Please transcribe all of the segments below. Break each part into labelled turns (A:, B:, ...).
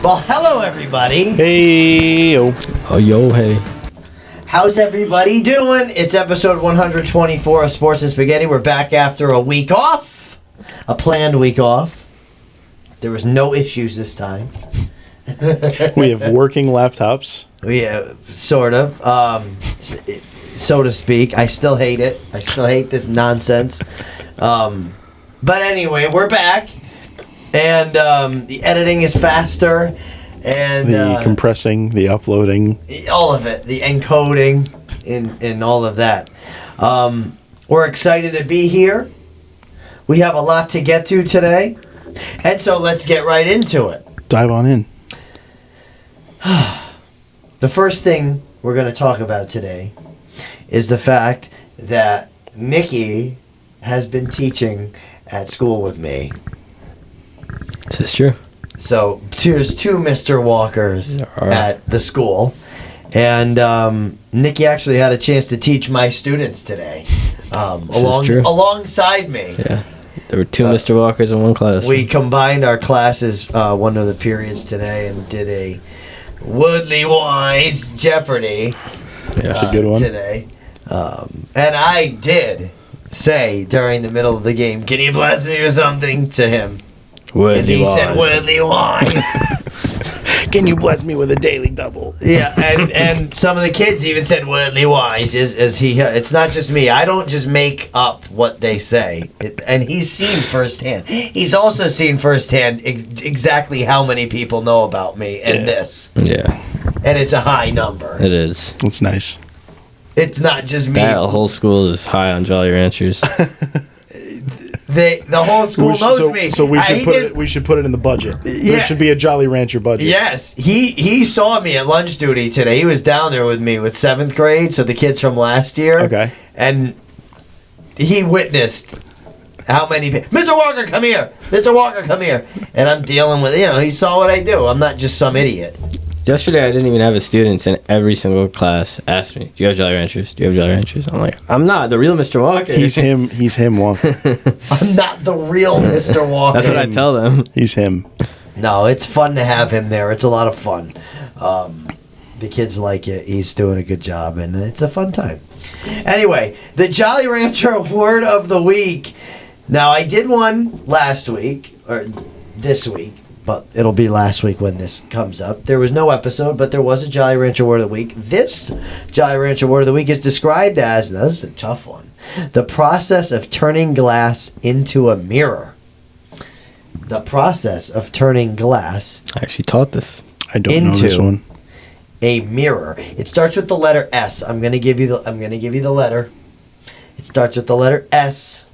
A: Well, hello, everybody.
B: Hey, yo.
C: Oh, yo, hey.
A: How's everybody doing? It's episode 124 of Sports and Spaghetti. We're back after a week off, a planned week off. There was no issues this time.
B: We have working laptops.
A: Sort of, so to speak. I still hate it. I still hate this nonsense. But anyway, we're back. And the editing is faster, and
B: The compressing, the uploading.
A: all of it, the encoding, and all of that. We're excited to be here. We have a lot to get to today, and so let's get right into it.
B: Dive on in.
A: The first thing we're going to talk about today is the fact that Nikki has been teaching at school with me.
C: Is this true?
A: So there's two Mr. Walkers at the school, and Nikki actually had a chance to teach my students today, alongside me.
C: Yeah. There were two Mr. Walkers in one class.
A: We combined our classes one of the periods today and did a Woodley Wise Jeopardy.
C: Yeah.
B: That's a good one.
A: Today. And I did say during the middle of the game, "Can you bless me with something?" to him. And he said, "Woodley Wise."
B: Can you bless me with a daily double?
A: Yeah, and some of the kids even said Woodley Wise. It's not just me. I don't just make up what they say. And he's seen firsthand. He's also seen firsthand exactly how many people know about me and this.
C: Yeah.
A: And it's a high number.
C: It is.
B: That's nice.
A: It's not just me.
C: That whole school is high on Jolly Ranchers.
A: The whole school knows me.
B: So we should put it in the budget.
A: Yeah.
B: There should be a Jolly Rancher budget.
A: Yes, he saw me at lunch duty today. He was down there with me with 7th grade, so the kids from last year.
B: Okay.
A: And he witnessed how many people. Mr. Walker, come here. Mr. Walker, come here. And I'm dealing with, he saw what I do. I'm not just some idiot.
C: Yesterday, I didn't even have a student in every single class ask me, "Do you have Jolly Ranchers? Do you have Jolly Ranchers?" I'm like, "I'm not the real Mr. Walker."
B: He's him, Walker.
A: I'm not the real Mr. Walker.
C: That's what I tell them.
B: He's him.
A: No, it's fun to have him there. It's a lot of fun. The kids like it. He's doing a good job, and it's a fun time. Anyway, the Jolly Rancher word of the week. Now, I did one last week, or this week, but it'll be last week when this comes up. There was no episode, but there was a Jolly Rancher word of the week. This Jolly Rancher word of the week is described as, now this is a tough one, the process of turning glass into a mirror. The process of turning glass
C: I actually taught this.
B: I don't know this one.
A: a mirror. It starts with the letter S. I'm going to give you the letter. It starts with the letter S.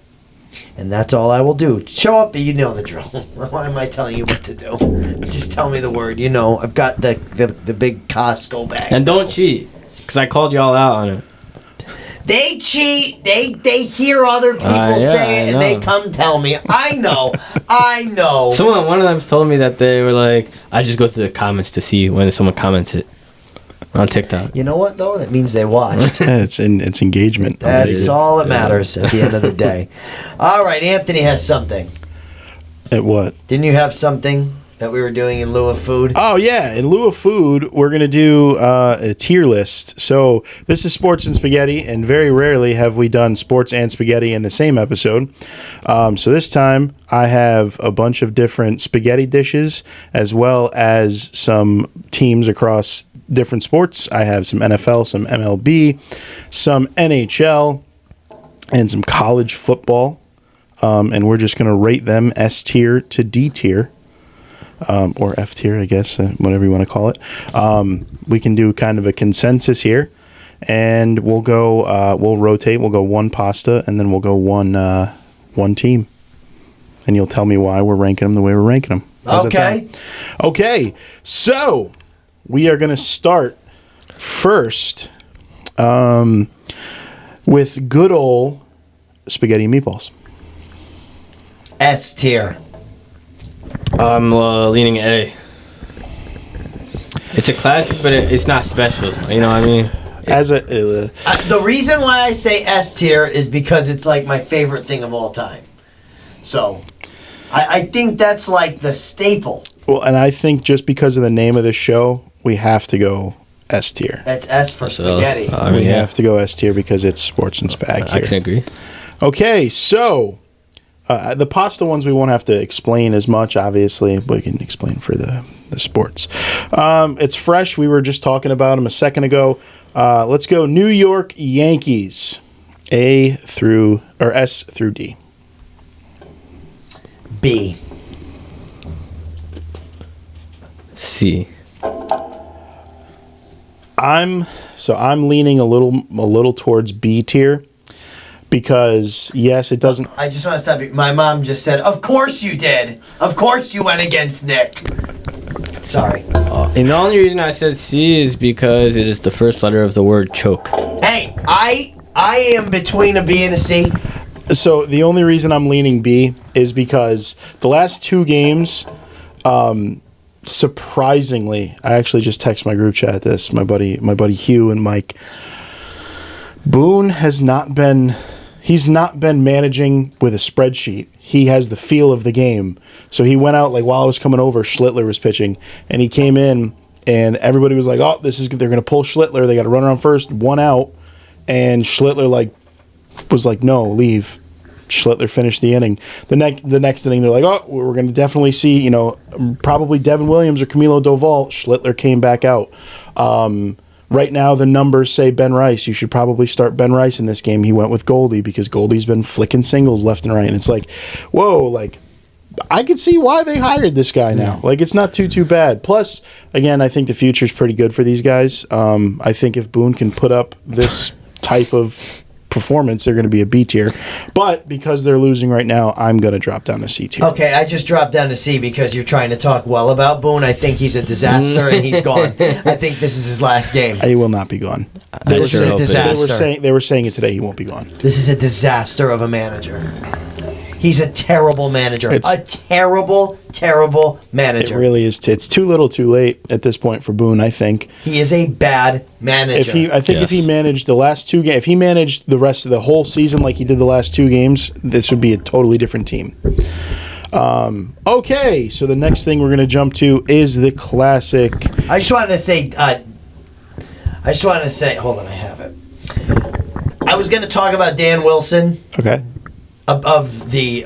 A: And that's all I will do. Show up, you know the drill. Why am I telling you what to do? Just tell me the word. I've got the big Costco bag.
C: And don't cheat, because I called y'all out on it.
A: They cheat. They hear other people say it, and they come tell me. I know.
C: One of them told me that they were like, I just go through the comments to see when someone comments it on TikTok.
A: You know what, though? That means they watched.
B: Yeah, it's engagement.
A: That's all that matters at the end of the day. All right, Anthony has something.
B: At what?
A: Didn't you have something that we were doing in lieu of food?
B: Oh, yeah. In lieu of food, we're going to do a tier list. So this is Sports and Spaghetti, and very rarely have we done Sports and Spaghetti in the same episode. So this time, I have a bunch of different spaghetti dishes, as well as some teams across different sports. I have some NFL, some MLB, some NHL, and some college football. And we're just going to rate them S tier to D tier. Or F tier, I guess, whatever you want to call it. We can do kind of a consensus here, and we'll go. We'll rotate. We'll go one pasta, and then we'll go one team, and you'll tell me why we're ranking them the way we're ranking them. How's
A: Okay.
B: that sound? Okay. So we are going to start first with good old spaghetti and meatballs.
A: S tier.
C: I'm leaning A. It's a classic, but it's not special. You know what I mean?
A: The reason why I say S tier is because it's like my favorite thing of all time. So, I think that's like the staple.
B: Well, and I think just because of the name of the show, we have to go S tier.
A: That's S for spaghetti.
B: We have to go S tier because it's sports and spag here.
C: I can agree.
B: Okay, so the pasta ones we won't have to explain as much, obviously. We can explain for the sports. It's fresh. We were just talking about them a second ago. Let's go New York Yankees. S through D.
A: B.
C: C.
B: I'm leaning a little towards B tier because yes, it doesn't.
A: I just want to stop you. My mom just said, "Of course you did. Of course you went against Nick." Sorry.
C: And the only reason I said C is because it is the first letter of the word choke.
A: Hey, I am between a B and a C.
B: So the only reason I'm leaning B is because the last 2 games, surprisingly, I actually just text my group chat this. My buddy Hugh and Mike. Boone has not been. He's not been managing with a spreadsheet. He has the feel of the game. So he went out, like, while I was coming over, Schlittler was pitching, and he came in, and everybody was like, "Oh, they're going to pull Schlittler. They got to run around first, 1 out," and Schlittler was like, "No, leave." Schlittler finished the inning. The next inning, they're like, "Oh, we're going to definitely see, probably Devin Williams or Camilo Doval." Schlittler came back out. Right now, the numbers say Ben Rice. You should probably start Ben Rice in this game. He went with Goldie because Goldie's been flicking singles left and right. And it's like, whoa, I could see why they hired this guy now. It's not too bad. Plus, again, I think the future's pretty good for these guys. I think if Boone can put up this type of performance, they're going to be a B tier. But because they're losing right now, I'm going to drop down to C tier.
A: Okay, I just dropped down to C because you're trying to talk well about Boone. I think he's a disaster and he's gone. I think this is his last game.
B: He will not be gone.
A: This is a disaster.
B: They were saying it today. He won't be gone.
A: This is a disaster of a manager. He's a terrible manager. A terrible, terrible manager.
B: It really is. It's too little too late at this point for Boone, I think.
A: He is a bad manager.
B: If he managed the last 2 games, if he managed the rest of the whole season like he did the last 2 games, this would be a totally different team. Okay, so the next thing we're going to jump to is the classic.
A: I just wanted to say, hold on, I have it. I was going to talk about Dan Wilson.
B: Okay.
A: Of the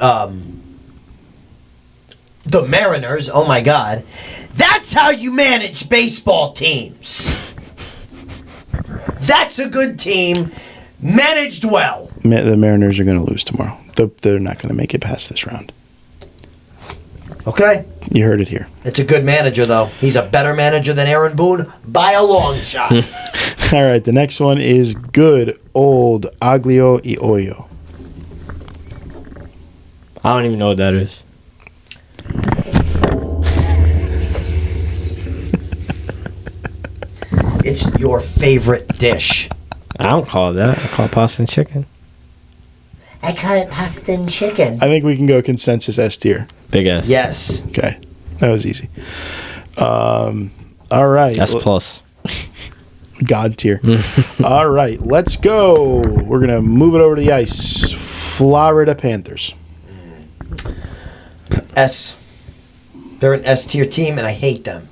A: Mariners. Oh my God, that's how you manage baseball teams. That's a good team, managed well.
B: The Mariners are going to lose tomorrow. They're not going to make it past this round.
A: Okay,
B: you heard it here.
A: It's a good manager, though. He's a better manager than Aaron Boone by a long shot.
B: All right, the next one is good old Aglio e Olio.
C: I don't even know what that is.
A: It's your favorite dish.
C: I don't call it that. I call it pasta and chicken.
A: I call it pasta and chicken.
B: I think we can go consensus S tier.
C: Big S.
A: Yes.
B: Okay. That was easy. All right.
C: S plus.
B: God tier. All right. Let's go. We're going to move it over to the ice. Florida Panthers.
A: S. They're an S tier team, and I hate them.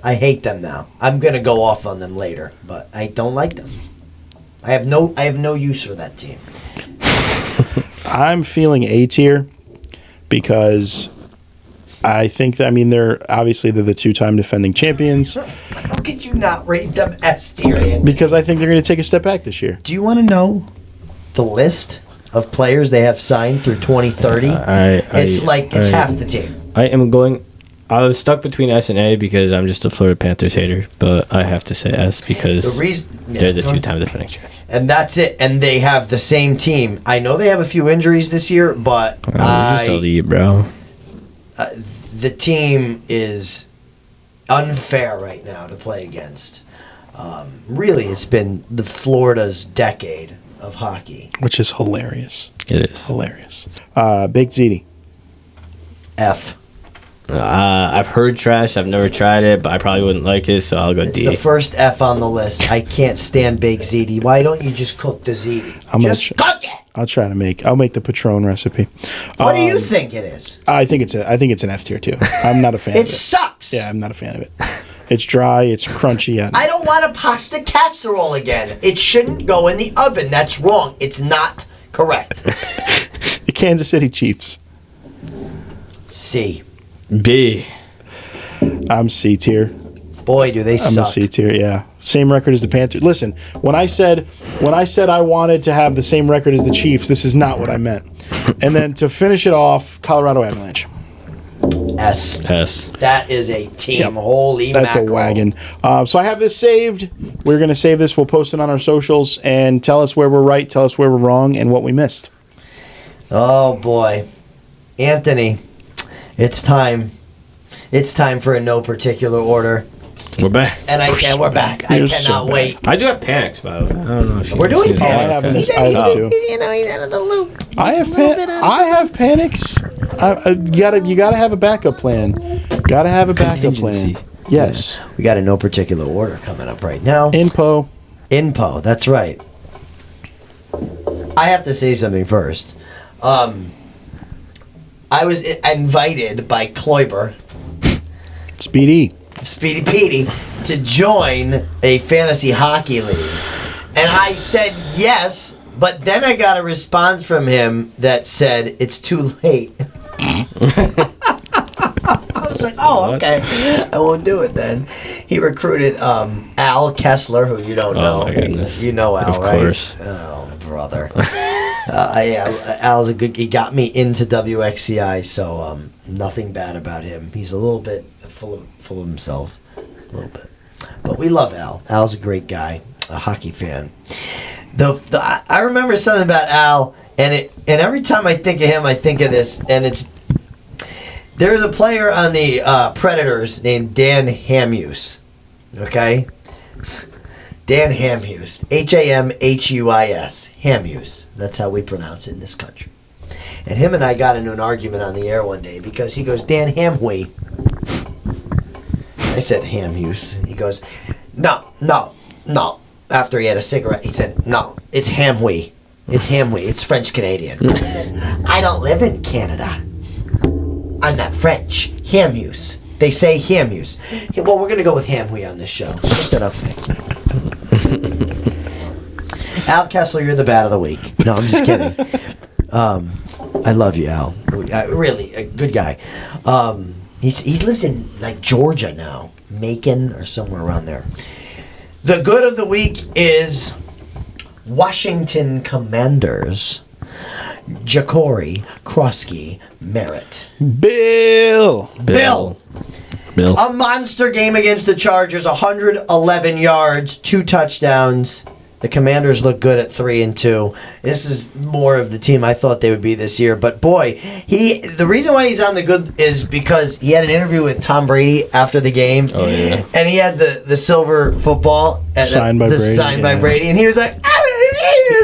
A: I hate them now. I'm gonna go off on them later, but I don't like them. I have no use for that team.
B: I'm feeling A tier because I think that, they're the 2-time defending champions.
A: How could you not rate them S tier, Andy?
B: Because I think they're going to take a step back this year.
A: Do you want to know the list of players they have signed through 2030? It's half the team.
C: I was stuck between S and A because I'm just a Florida Panthers hater, but I have to say S because they're the 2-time defending champions.
A: And that's it. And they have the same team. I know they have a few injuries this year, but
C: just elite, bro.
A: The team is unfair right now to play against. Really, it's been the Florida's decade of hockey,
B: which is hilarious.
C: It is
B: hilarious. Baked ziti.
A: F.
C: I've heard trash. I've never tried it, but I probably wouldn't like it, so I'll go D.
A: It's the first F on the list. I can't stand baked ziti. Why don't you just cook the ziti? Cook it.
B: I'll try to make. I'll make the Patron recipe.
A: What do you think it is?
B: I think it's an F tier too. I'm not a fan. of
A: It sucks.
B: Yeah, I'm not a fan of it. It's dry. It's crunchy.
A: I don't want a pasta casserole again. It shouldn't go in the oven. That's wrong. It's not correct.
B: The Kansas City Chiefs.
A: C.
C: B.
B: I'm C tier.
A: Boy, do they
B: I'm
A: suck.
B: a C tier. Yeah, same record as the Panthers. Listen, when I said I wanted to have the same record as the Chiefs, this is not what I meant. And then to finish it off, Colorado Avalanche.
A: S.
C: S.
A: That is a team.
B: Yep.
A: Holy
B: That's
A: mackerel.
B: a wagon. So I have this saved. We're going to save this. We'll post it on our socials and tell us where we're right, tell us where we're wrong, and what we missed.
A: Oh, boy. Anthony, it's time. It's time for a no particular order.
C: We're back.
A: And we're back. I
B: You're so
A: cannot
B: back.
A: wait.
C: I do have panics, by the way. I don't know if you
A: We're
C: can
A: doing
C: see that.
A: panics.
B: I have
A: He's
B: this. I have
A: in-
B: too.
A: he's in a loop.
B: I have panics. You gotta have a backup plan. Gotta have a backup plan.
C: Contingency.
B: Yes.
A: We got a no particular order coming up right now.
B: Info.
A: Info, that's right. I have to say something first. I was invited by Kloiber,
B: Speedy.
A: Speedy Petey, to join a fantasy hockey league. And I said yes, but then I got a response from him that said, it's too late. I was like, oh,
C: What?
A: okay. I won't do it then. He recruited Al Kessler, who you don't know.
C: Oh, my goodness.
A: You know Al,
C: Of
A: right?
C: course.
A: Oh, brother. Yeah, Al's a good. He got me into WXCI, so nothing bad about him. He's a little bit full of himself, a little bit, but we love Al. Al's a great guy, a hockey fan. I remember something about Al, and every time I think of him, I think of this, and there's a player on the Predators named Dan Hamhuis. Okay. Dan Hamhuis. Hamhuis. Hamhuis. That's how we pronounce it in this country. And him and I got into an argument on the air one day because he goes, Dan Hamhuis. I said Hamhuis. He goes, no. After he had a cigarette, he said, no, it's Hamhuis. It's Hamhuis. It's French Canadian. I said, I don't live in Canada. I'm not French. Hamhuis. They say Hamhuis. Well, we're going to go with Hamhuis on this show. Shut up. Al Kessler, you're the bat of the week. No, I'm just kidding. I love you, Al. Really, a good guy. He lives in like Georgia now, Macon or somewhere around there. The good of the week is Washington Commanders. Jacory Krosky Merritt.
B: Bill.
A: Bill. A monster game against the Chargers. 111 yards, 2 touchdowns. The Commanders look good at 3-2. This is more of the team I thought they would be this year. But boy, the reason why he's on the good is because he had an interview with Tom Brady after the game.
C: Oh, yeah.
A: And he had the silver football
B: Signed by Brady,
A: signed by
B: yeah.
A: Brady, and he was like,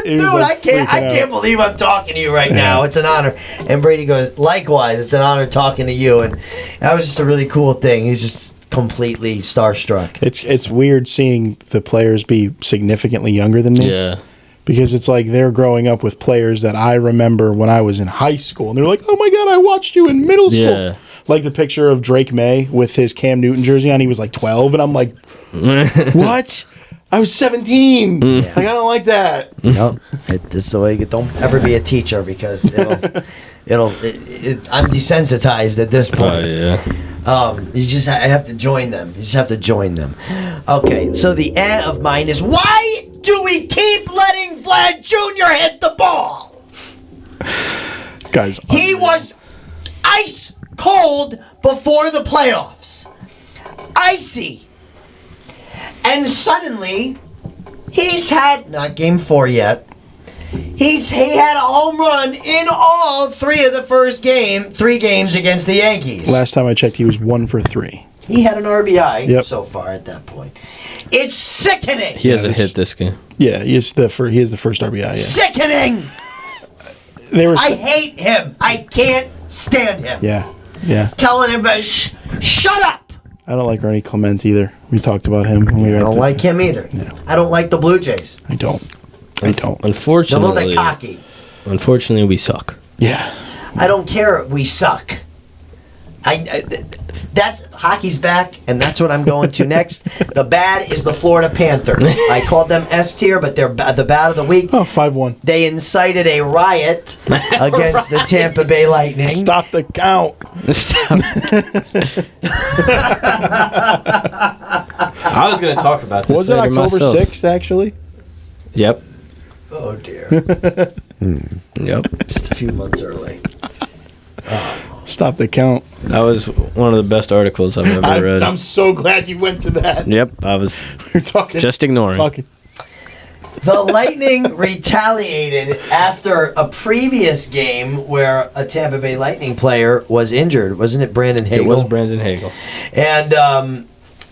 B: He
A: dude,
B: was, like,
A: I
B: freaking out.
A: can't believe I'm talking to you right now. It's an honor. And Brady goes, likewise, it's an honor talking to you. And that was just a really cool thing. He was just completely starstruck.
B: It's weird seeing the players be significantly younger than me.
C: Yeah.
B: Because it's like they're growing up with players that I remember when I was in high school. And they're like, oh my God, I watched you in middle school.
C: Yeah.
B: Like the picture of Drake May with his Cam Newton jersey on. He was like 12. And I'm like, what? I was 17. Like, I don't like that.
A: Nope. This is the way. Don't ever be a teacher because I'm desensitized at this point.
C: Oh, yeah.
A: I have to join them. You just have to join them. Okay, so the of mine is, why do we keep letting Vlad Jr. hit the ball?
B: Guys,
A: He was ice cold before the playoffs. Icy. And suddenly, he's had, not game 4 yet, he had a home run in all 3 of the first 3 games against the Yankees.
B: last time I checked, he was 1 for 3.
A: He had an RBI
B: Yep.
A: so far at that point. It's sickening.
C: He hasn't
B: this-
C: hit this game.
B: Yeah, he is the first RBI. Yeah.
A: Sickening.
B: They were.
A: I hate him. I can't stand him.
B: Yeah.
A: Telling him, shut up.
B: I don't like Ernie Clement either. We talked about him when we were
A: I
B: at
A: don't like him either. I don't like the Blue Jays.
B: I don't.
A: They're a little
C: Unfortunately,
A: bit cocky.
C: unfortunately, we suck.
B: Yeah.
A: I don't care. We suck. That's hockey's back, and that's what I'm going to next. The bad is the Florida Panthers. I called them S tier, but they're the bad of the week.
B: Oh, 5-1.
A: They incited a riot against the Tampa Bay Lightning.
B: Stop the count.
C: I was going to talk about this.
B: Was it
C: later
B: October
C: myself.
B: 6th, actually?
C: Yep.
A: Oh dear!
C: Yep.
A: Just a few months early.
B: Stop the count.
C: That was one of the best articles I've ever read.
B: I'm so glad you went to that.
C: Yep. I was
B: You're talking.
C: just ignoring.
A: The Lightning retaliated after a previous game where a Tampa Bay Lightning player was injured. Wasn't it Brandon Hagel?
C: It was Brandon Hagel.
A: And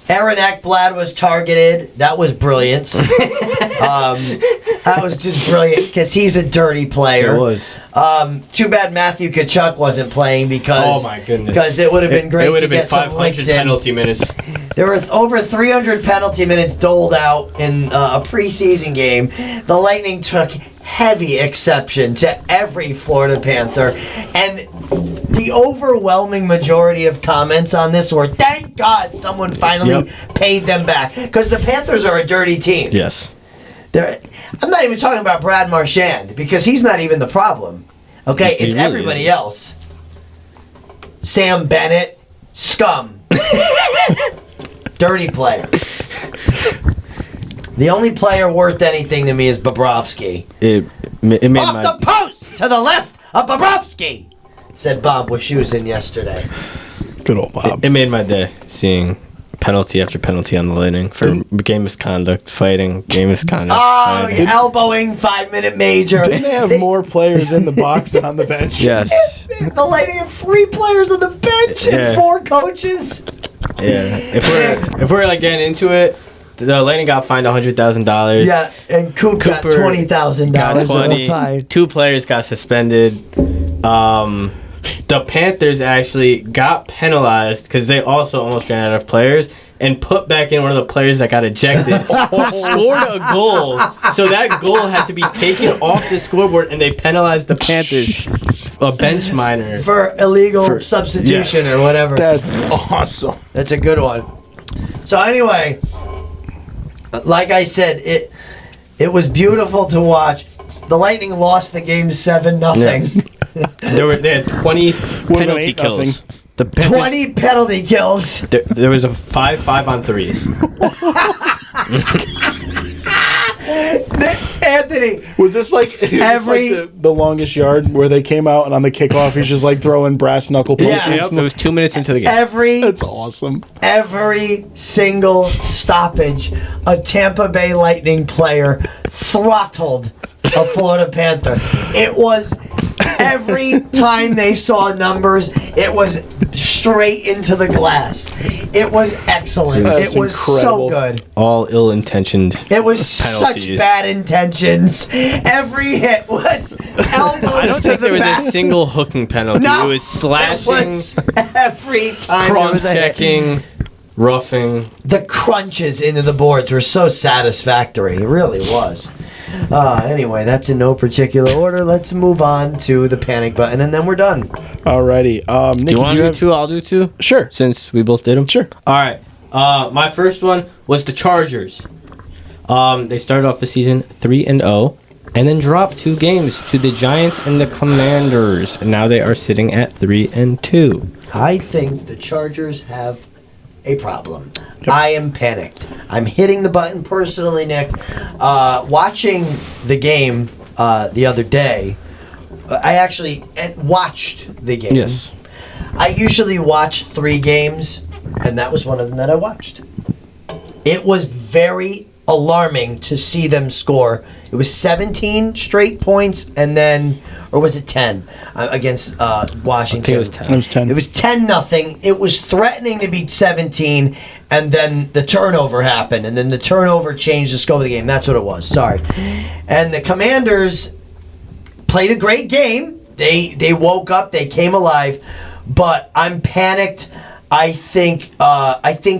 A: Aaron Ekblad was targeted. That was brilliance. That was just brilliant because he's a dirty player.
C: It was.
A: Too bad Matthew Tkachuk wasn't playing because
C: Oh my goodness.
A: because it would have been great
C: It would
A: to
C: have been
A: get some
C: 500
A: licks in.
C: penalty minutes.
A: There were over 300 penalty minutes doled out in a preseason game. The Lightning took heavy exception to every Florida Panther, and the overwhelming majority of comments on this were, thank God someone finally paid them back, because the Panthers are a dirty team.
C: Yes.
A: I'm not even talking about Brad Marchand, because he's not even the problem. Okay,
C: He
A: it's
C: really
A: everybody
C: isn't.
A: else. Sam Bennett, scum. Dirty player. The only player worth anything to me is Bobrovsky.
C: It made
A: Off
C: my...
A: the post to the left of Bobrovsky, said Bob Wischusen yesterday.
B: Good old Bob.
C: It made my day seeing penalty after penalty on the Lightning for game misconduct, fighting, game misconduct.
A: Oh,
C: fighting.
A: elbowing, 5-minute major.
B: Didn't they have more players in the box than on the bench?
C: Yes.
A: The Lightning had 3 players on the bench and
C: Yeah.
A: 4 coaches.
C: Yeah. If we're like getting into it, the Lightning got fined $100,000.
A: Yeah, and Coop got
C: Cooper
A: $20,000
C: got
A: the whole time.
C: 2 players got suspended. The Panthers actually got penalized because they also almost ran out of players and put back in one of the players that got ejected. Scored a goal, so that goal had to be taken off the scoreboard, and they penalized the Panthers, a bench minor.
A: For illegal substitution or whatever.
B: That's awesome.
A: That's a good one. So anyway, like I said, it was beautiful to watch. The Lightning lost the game 7-0.
C: They had 20 penalty
B: 8-0.
C: kills. The Panthers,
A: 20 penalty kills.
C: There was a 5-5 on threes.
A: Anthony,
B: Was this like, the longest yard where they came out and on the kickoff he's just like throwing brass knuckle punches?
A: Yeah.
C: Yep, it was 2 minutes into the game.
B: That's awesome.
A: every single stoppage, a Tampa Bay Lightning player throttled a Florida Panther. It was every time they saw numbers, it was straight into the glass. It was excellent.
B: That's
A: it was
B: incredible.
A: so good.
C: All ill-intentioned
A: It was such
C: penalties.
A: bad intentions. Every hit was elbows
C: I don't
A: to
C: think
A: the
C: there was
A: back.
C: a single hooking penalty.
A: No,
C: it was slashing,
A: It was every time there was a hit.
C: cross-checking, roughing.
A: The crunches into the boards were so satisfactory. It really was. Anyway, that's in no particular order. Let's move on to the panic button, and then we're done.
B: Alrighty. Nick,
C: Do you want to do 2? I'll do 2.
B: Sure.
C: Since we both did them.
B: Sure.
C: All right. My first one was the Chargers. They started off the season 3-0, and then dropped 2 games to the Giants and the Commanders. And now they are sitting at 3-2.
A: I think the Chargers have a problem. I am panicked. I'm hitting the button personally, Nick. Watching the game the other day, I actually watched the game.
C: Yes.
A: I usually watch 3 games, and that was one of them that I watched. It was very alarming to see them score. It was 17 straight points, and then, or was it 10 against Washington?
C: I think it was 10.
B: It was 10.
A: It was 10-0. It was threatening to be 17, and then the turnover happened, and then the turnover changed the scope of the game. That's what it was. Sorry. And the Commanders played a great game. They woke up. They came alive. But I'm panicked. I think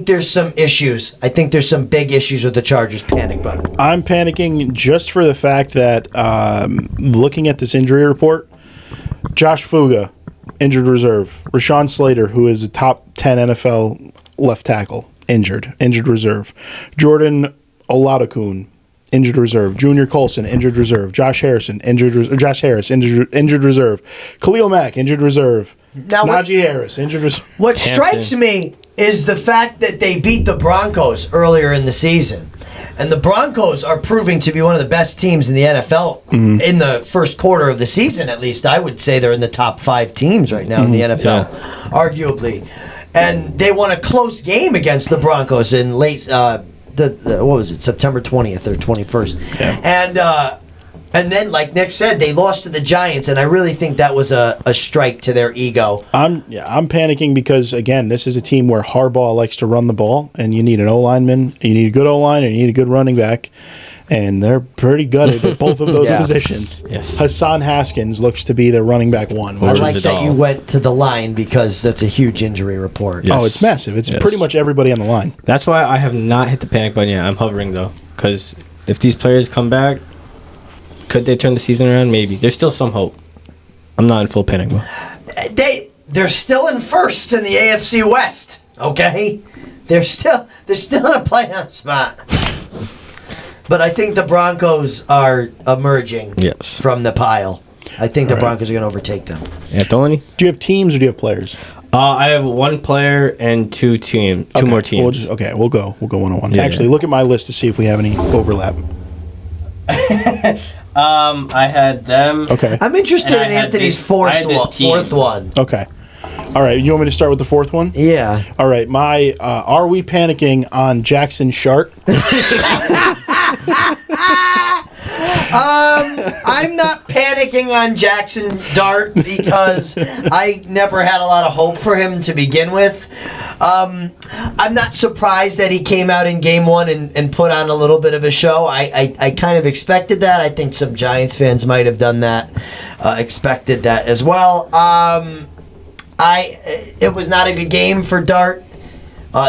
A: there's some issues. I think there's some big issues with the Chargers panic button.
B: I'm panicking just for the fact that looking at this injury report, Josh Fuga, injured reserve. Rashawn Slater, who is a top 10 NFL left tackle, injured reserve. Jordan Oladokun, injured reserve. Junior Colson, injured reserve. Josh Harris, injured reserve. Khalil Mack, injured reserve.
A: Now,
B: Najee Harris, injured reserve.
A: What strikes me is the fact that they beat the Broncos earlier in the season. And the Broncos are proving to be one of the best teams in the NFL in the first quarter of the season, at least. I would say they're in the top 5 teams right now in the NFL, arguably. And they won a close game against the Broncos in late, what was it, September 20th or 21st. Yeah. And then, like Nick said, they lost to the Giants, and I really think that was a strike to their ego.
B: I'm panicking because, again, this is a team where Harbaugh likes to run the ball, and you need an O-lineman, you need a good O-line, and you need a good running back, and they're pretty good at both of those positions.
C: Yes.
B: Hassan Haskins looks to be the running back one.
A: I like that you went to the line because that's a huge injury report.
B: Yes. Oh, it's massive. It's pretty much everybody on the line.
C: That's why I have not hit the panic button yet. I'm hovering, though, because if these players come back, could they turn the season around? Maybe. There's still some hope. I'm not in full panic mode.
A: They're still in first in the AFC West. Okay, they're still in a playoff spot. But I think the Broncos are emerging from the pile. I think the Broncos are going to overtake them.
C: Anthony?
B: Do you have teams or do you have players?
C: I have one player and two more teams.
B: We'll go one-on-one. Actually, look at my list to see if we have any overlap.
C: I had them.
B: Okay.
A: I'm interested in Anthony's fourth one.
B: Okay. All right. You want me to start with the fourth one?
A: Yeah.
B: All right. My are we panicking on Jackson Sharp?
A: I'm not panicking on Jackson Dart because I never had a lot of hope for him to begin with. I'm not surprised that he came out in game one and put on a little bit of a show. I kind of expected that. I think some Giants fans might have done that, expected that as well. It was not a good game for Dart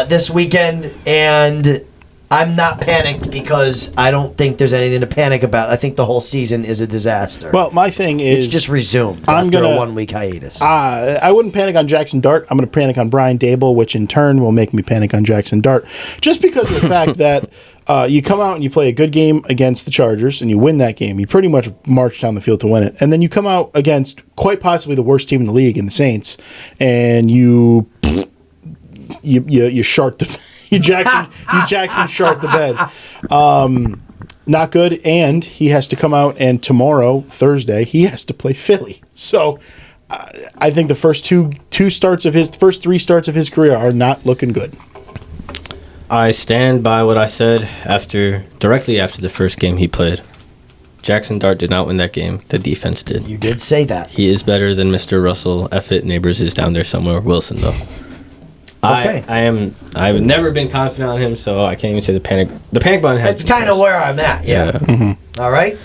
A: this weekend, and I'm not panicked because I don't think there's anything to panic about. I think the whole season is a disaster.
B: Well, my thing is...
A: It's just resumed after a 1-week hiatus.
B: I wouldn't panic on Jackson Dart. I'm going to panic on Brian Dable, which in turn will make me panic on Jackson Dart. Just because of the fact that you come out and you play a good game against the Chargers and you win that game. You pretty much march down the field to win it. And then you come out against quite possibly the worst team in the league in the Saints, and you shart the... You Jackson shart the bed. Not good, and he has to come out, and tomorrow, Thursday, he has to play Philly. So I think the first three starts of his career are not looking good.
C: I stand by what I said directly after the first game he played. Jackson Dart did not win that game. The defense did.
A: You did say that.
C: He is better than Mr. Russell. Effett Neighbors is down there somewhere. Wilson, though.
A: Okay.
C: I've never been confident on him, so I can't even say the panic button has.
A: That's kind of where I'm at. Yeah. Mm-hmm. All right.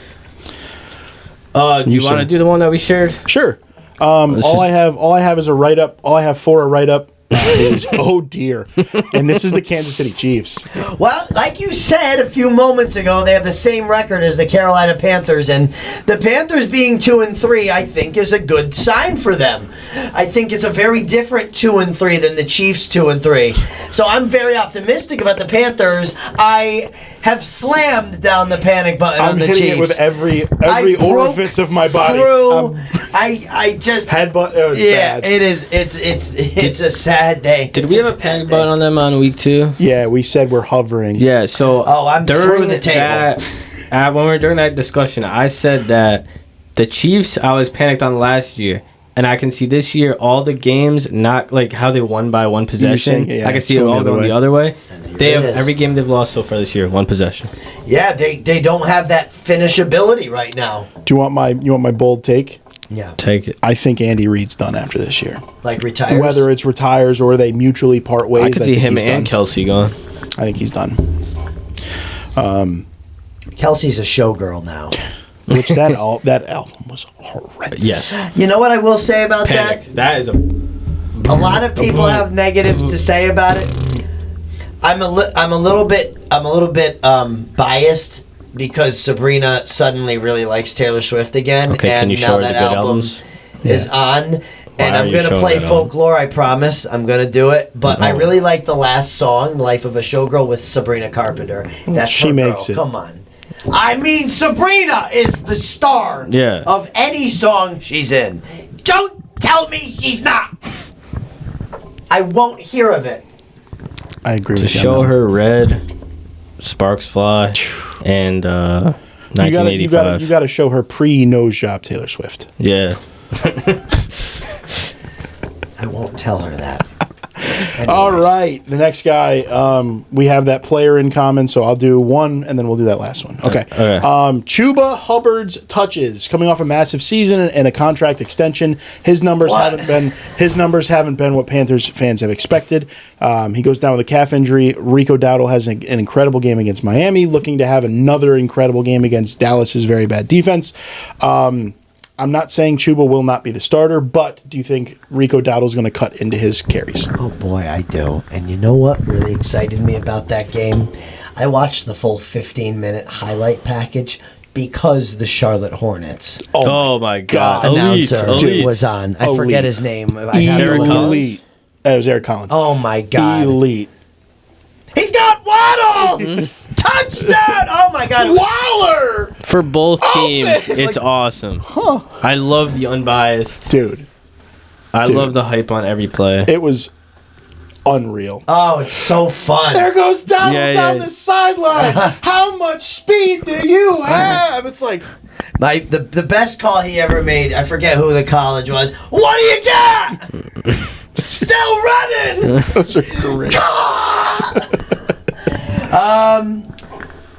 C: Do you want to do the one that we shared?
B: Sure. All I have is a write up. All I have for a write up is oh dear, and this is the Kansas City Chiefs.
A: Well, like you said a few moments ago, they have the same record as the Carolina Panthers, and the Panthers being 2-3, I think, is a good sign for them. I think it's a very different 2-3 than the Chiefs 2-3. So I'm very optimistic about the Panthers. I have slammed down the panic button on the Chiefs.
B: I'm hitting it with every orifice of my body.
A: I just
B: headbutt. Oh, it's bad.
A: It is. It's a sad day.
C: Did we have a panic button on them on week 2?
B: Yeah, we said we're hovering.
C: Yeah. So
A: I'm through the table.
C: When we were during that discussion, I said that the Chiefs I was panicked on last year. And I can see this year all the games, not like how they won by one possession. I can see it all going the other way. They have every game they've lost so far this year, one possession.
A: Yeah, they don't have that finishability right now.
B: Do you want my bold take?
A: Yeah.
C: Take it.
B: I think Andy Reid's done after this year.
A: Like retires?
B: Whether it's retires or they mutually part ways.
C: I could see him and Kelsey gone.
B: I think he's done.
A: Kelsey's a showgirl now.
B: Which that album was horrendous.
C: Yes.
A: You know what I will say about
C: Panic. That is a
A: A lot of people have negatives to say about it. I'm a little bit biased because Sabrina suddenly really likes Taylor Swift again,
C: Okay,
A: and
C: can you
A: now
C: show her
A: that
C: the good
A: album
C: albums?
A: is on. And
C: are
A: I'm
C: you
A: gonna
C: showing
A: play
C: that album?
A: Folklore. I promise. I'm gonna do it. But I
C: Oh.
A: really like the last song, "Life of a Showgirl" with Sabrina Carpenter. That's
B: She
A: her
B: makes
A: girl.
B: it.
A: Come on. I mean, Sabrina is the star
C: Yeah.
A: of any song she's in. Don't tell me she's not. I won't hear of it.
B: I agree
C: To
B: with you.
C: show her Red, Sparks Fly, and
B: You
C: 1985.
B: gotta show her pre-nose job Taylor Swift.
C: Yeah.
A: I won't tell her that.
B: All
A: Anyways.
B: right, the next guy, we have that player in common, so I'll do one, and then we'll do that last one. Okay.
C: Okay.
B: Chuba Hubbard's touches, coming off a massive season and a contract extension. His numbers
A: What?
B: haven't been what Panthers fans have expected. He goes down with a calf injury. Rico Dowdle has an incredible game against Miami, looking to have another incredible game against Dallas's very bad defense. I'm not saying Chuba will not be the starter, but do you think Rico Dowdle's going to cut into his carries?
A: Oh boy, I do. And you know what really excited me about that game? I watched the full 15-minute highlight package because the Charlotte Hornets
C: Oh my God.
A: announcer
C: Elite.
A: was on. I
B: Elite.
A: forget his name. I had to
C: Eric
A: look it up.
C: Collins?
B: Elite. It was Eric Collins.
A: Oh my God.
B: Elite.
A: He's got Waddle! Touchdown! Oh my God. it was-
B: Waller!
C: For both teams,
B: man.
C: it's awesome. I love the unbiased.
B: Dude,
C: I
B: Dude.
C: love the hype on every play.
B: it was unreal.
A: Oh, it's so fun.
B: There goes Donald
C: Yeah,
B: down
C: yeah.
B: the sideline. How much speed do you have? It's like,
A: The best call he ever made, I forget who the college was. What do you got? Still running!
B: those are great.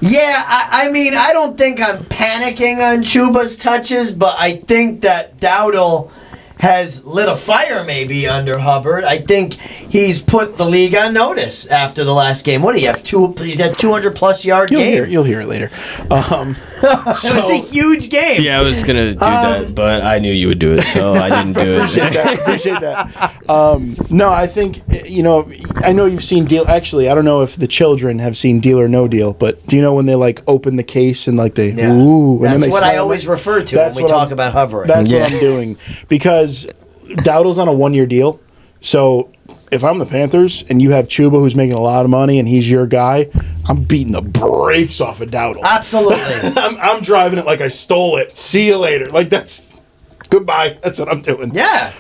A: Yeah, I mean, I don't think I'm panicking on Chuba's touches, but I think that Dowdle has lit a fire maybe under Hubbard. I think he's put the league on notice after the last game. What do you have? You had 200-plus yard game.
B: You'll hear it later.
A: It was a huge game.
C: Yeah, I was gonna do that, but I knew you would do it, so I didn't do it.
B: Appreciate that. No, I think, I know you've seen Deal. Actually, I don't know if the children have seen Deal or No Deal, but do you know when they like open the case and like they,
A: Yeah.
B: ooh. And then
A: That's
B: they
A: what I
B: slam
A: always
B: it?
A: refer to when
B: That's
A: we
B: what
A: talk
B: I'm-
A: about hovering.
B: That's
C: Yeah.
B: what I'm doing. Because Dowdle's on a 1-year deal. So if I'm the Panthers and you have Chuba who's making a lot of money and he's your guy, I'm beating the brakes off of Dowdle.
A: Absolutely.
B: I'm driving it like I stole it. See you later. Like that's goodbye. That's what I'm doing.
A: Yeah.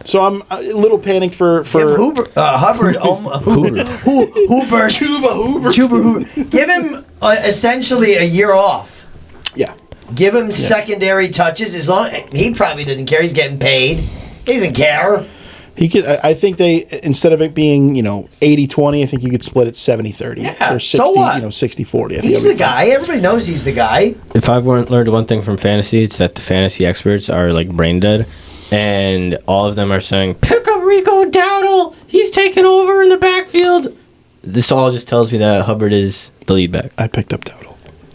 B: So I'm a little panicked for
A: Give Hubbard, Hoover.
B: Chuba Hoover.
A: Give him essentially a year off.
B: Yeah.
A: Give him secondary touches. As long he probably doesn't care. He's getting paid. He doesn't care.
B: He could. I think they, instead of it being 80-20, I think you could split it 70-30
A: Yeah,
B: or 60
A: so what?
B: 60-40. I think
A: He's
B: that'd
A: the
B: be fine.
A: guy. Everybody knows he's the guy.
C: If I've learned one thing from fantasy, it's that the fantasy experts are like brain dead, and all of them are saying, "Pick up Rico Dowdle. He's taking over in the backfield." This all just tells me that Hubbard is the lead back.
B: I picked up Dowdle.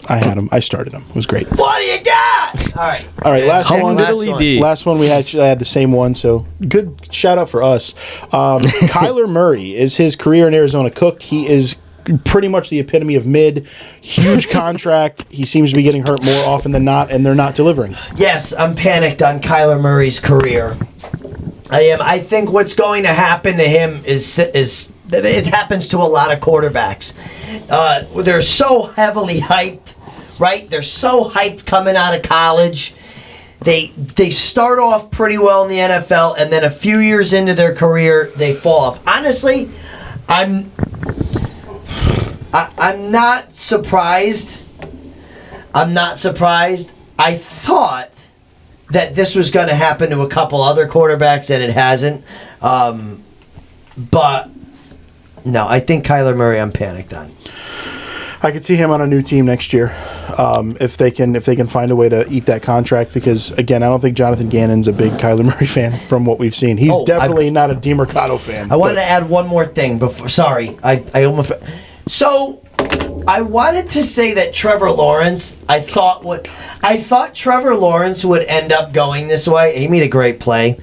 B: I had him. I started him. It was great.
A: What do you got? All right.
B: All right, last one.
A: last
C: Little
A: one.
C: ED.
B: Last one we actually had the same one, so good shout out for us. Kyler Murray, is his career in Arizona cooked? He is pretty much the epitome of mid. Huge contract. He seems to be getting hurt more often than not, and they're not delivering.
A: Yes, I'm panicked on Kyler Murray's career. I am. I think what's going to happen to him is it happens to a lot of quarterbacks. They're so heavily hyped, right? They're so hyped coming out of college. They start off pretty well in the NFL, and then a few years into their career, they fall off. Honestly, I'm not surprised. I'm not surprised. I thought that this was going to happen to a couple other quarterbacks, and it hasn't. But no, I think Kyler Murray, I'm panicked on.
B: I could see him on a new team next year, if they can find a way to eat that contract. Because again, I don't think Jonathan Gannon's a big Kyler Murray fan from what we've seen. He's definitely not a DeMercado fan.
A: I wanted to add one more thing before. Sorry, I almost. So, I wanted to say that Trevor Lawrence. I thought Trevor Lawrence would end up going this way. He made a great play.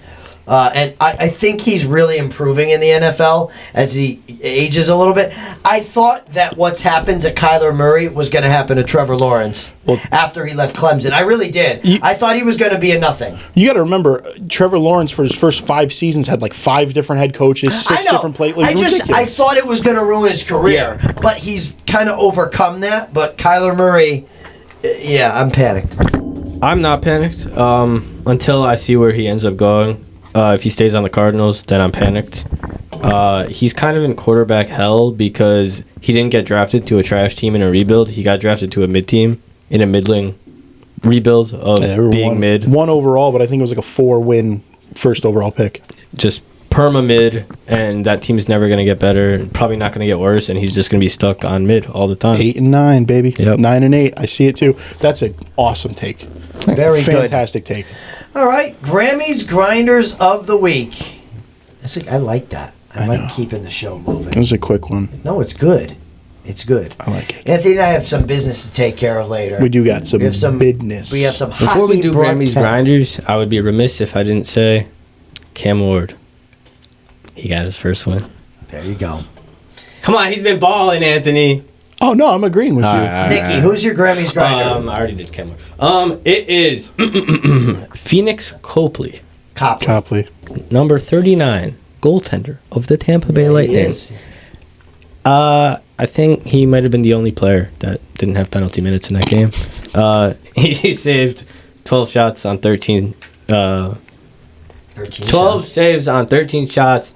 A: And I think he's really improving in the NFL as he ages a little bit. I thought that what's happened to Kyler Murray was going to happen to Trevor Lawrence after he left Clemson. I really did. I thought he was going to be a nothing.
B: You got to remember, Trevor Lawrence for his first 5 seasons had like 5 different head coaches, 6 different play.
A: I thought it was going to ruin his career, but he's kind of overcome that. But Kyler Murray, yeah, I'm panicked.
C: I'm not panicked until I see where he ends up going. If he stays on the Cardinals, then I'm panicked. He's kind of in quarterback hell because he didn't get drafted to a trash team in a rebuild. He got drafted to a mid team in a middling rebuild of being mid.
B: 1 overall, but I think it was like a 4-win first overall pick.
C: Just perma mid, and that team's never going to get better. Probably not going to get worse, and he's just going to be stuck on mid all the time.
B: 8 and 9, baby.
C: Yep.
B: 9 and 8. I see it too. That's an awesome take.
A: Very
B: fantastic take.
A: All right, Grammys Grinders of the Week. I like that. I like keeping the show moving.
B: It was a quick one.
A: No, it's good. It's good.
B: I like it.
A: Anthony and I have some business to take care of later.
B: We do got some business.
A: We have some
C: Before we do Grammys Grinders, I would be remiss if I didn't say Cam Ward. He got his first win.
A: There you go.
C: Come on, he's been balling, Anthony.
B: Oh, no, I'm agreeing with you.
A: Nikki, who's your Grammys Grinder?
C: I already did Cam Ward. It is Phoenix Copley.
B: Copley.
C: Number 39, goaltender of the Tampa Bay Lightning. I think he might have been the only player that didn't have penalty minutes in that game. He saved 12 shots on 13. 12 saves on 13 shots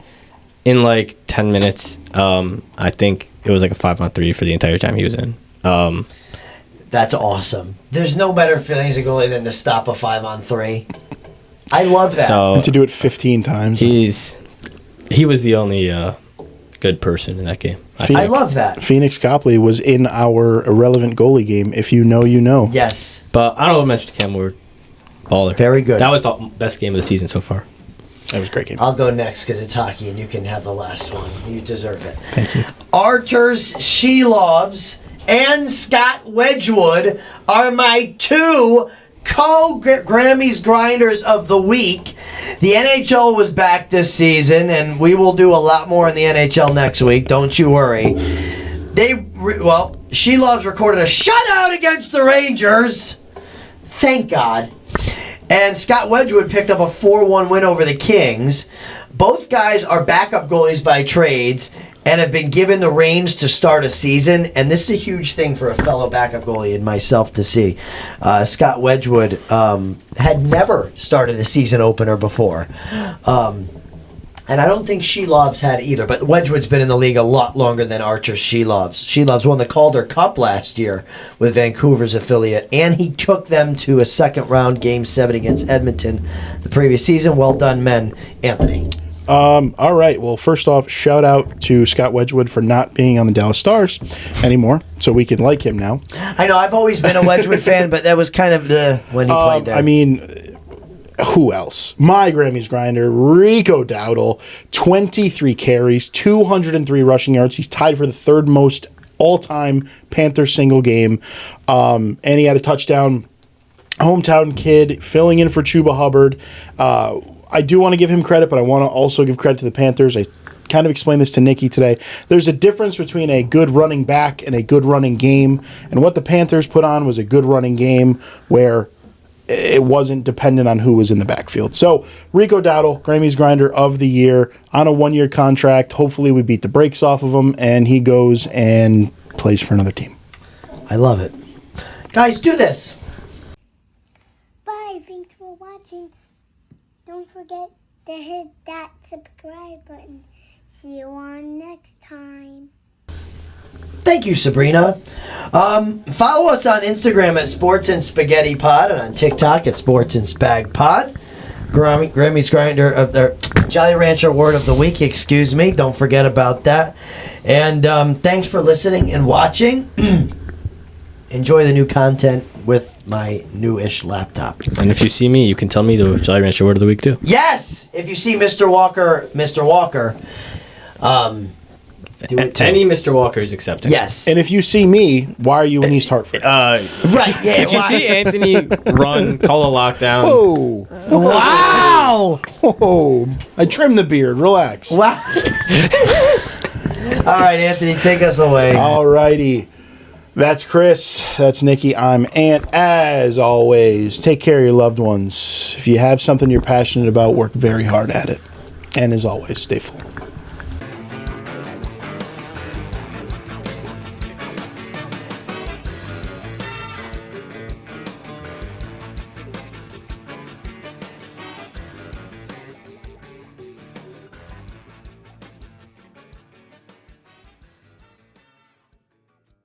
C: in like 10 minutes. I think it was like a 5-on-3 for the entire time he was in.
A: That's awesome. There's no better feeling as a goalie than to stop a 5-on-3. I love that.
B: And to do it 15 times.
C: He was the only good person in that game.
A: I love that.
B: Phoenix Copley was in our irrelevant goalie game. If you know, you know.
A: Yes.
C: But I don't know what mentioned Cam Ward. Baller.
A: Very good.
C: That was the best game of the season so far.
B: That was a great game.
A: I'll go next because it's hockey and you can have the last one. You deserve it.
B: Thank you.
A: Arturs Shelovs and Scott Wedgwood are my 2 Grammys Grinders of the Week. The NHL was back this season, and we will do a lot more in the NHL next week. Don't you worry. Shelovs recorded a shutout against the Rangers. Thank God. And Scott Wedgwood picked up a 4-1 win over the Kings. Both guys are backup goalies by trades and have been given the reins to start a season. And this is a huge thing for a fellow backup goalie and myself to see. Scott Wedgwood had never started a season opener before. And I don't think Shelovs had either. But Wedgwood's been in the league a lot longer than Arturs Shelovs. Shelovs won the Calder Cup last year with Vancouver's affiliate. And he took them to a second-round Game 7 against Edmonton the previous season. Well done, men. Anthony.
B: All right. Well, first off, shout out to Scott Wedgwood for not being on the Dallas Stars anymore, so we can like him now.
A: I know. I've always been a Wedgwood fan, but that was kind of when he played there.
B: I mean, who else? My Grammys Grinder, Rico Dowdle, 23 carries, 203 rushing yards. He's tied for the 3rd most all-time Panther single game, and he had a touchdown. Hometown kid, filling in for Chuba Hubbard. I do want to give him credit, but I want to also give credit to the Panthers. I kind of explained this to Nikki today. There's a difference between a good running back and a good running game, and what the Panthers put on was a good running game where it wasn't dependent on who was in the backfield. So, Rico Dowdle, Grammys Grinder of the Year, on a 1-year contract. Hopefully we beat the brakes off of him, and he goes and plays for another team.
A: I love it. Guys, do this.
D: Bye, thanks for watching. Don't forget to hit that subscribe button. See you on next time.
A: Thank you, Sabrina. Follow us on Instagram at Sports and Spaghetti Pod and on TikTok at Sports and Spag Pod. Grammys Grinder of the Jolly Rancher Award of the Week, excuse me. Don't forget about that. And thanks for listening and watching. Enjoy the new content with my newish laptop.
C: And if you see me, you can tell me the Jolly Rancher Word of the Week too.
A: Yes! If you see Mr. Walker, do it too.
C: Any Mr. Walker is accepted.
A: Yes.
B: And if you see me, why are you in East Hartford?
A: Right, yeah.
C: If you see Anthony run, call a lockdown.
B: Whoa.
A: Wow! Wow.
B: Oh, I trimmed the beard. Relax.
A: Wow. All right, Anthony, take us away.
B: All righty. That's Chris. That's Nikki. I'm Ant. As always, take care of your loved ones. If you have something you're passionate about, work very hard at it. And as always, stay full.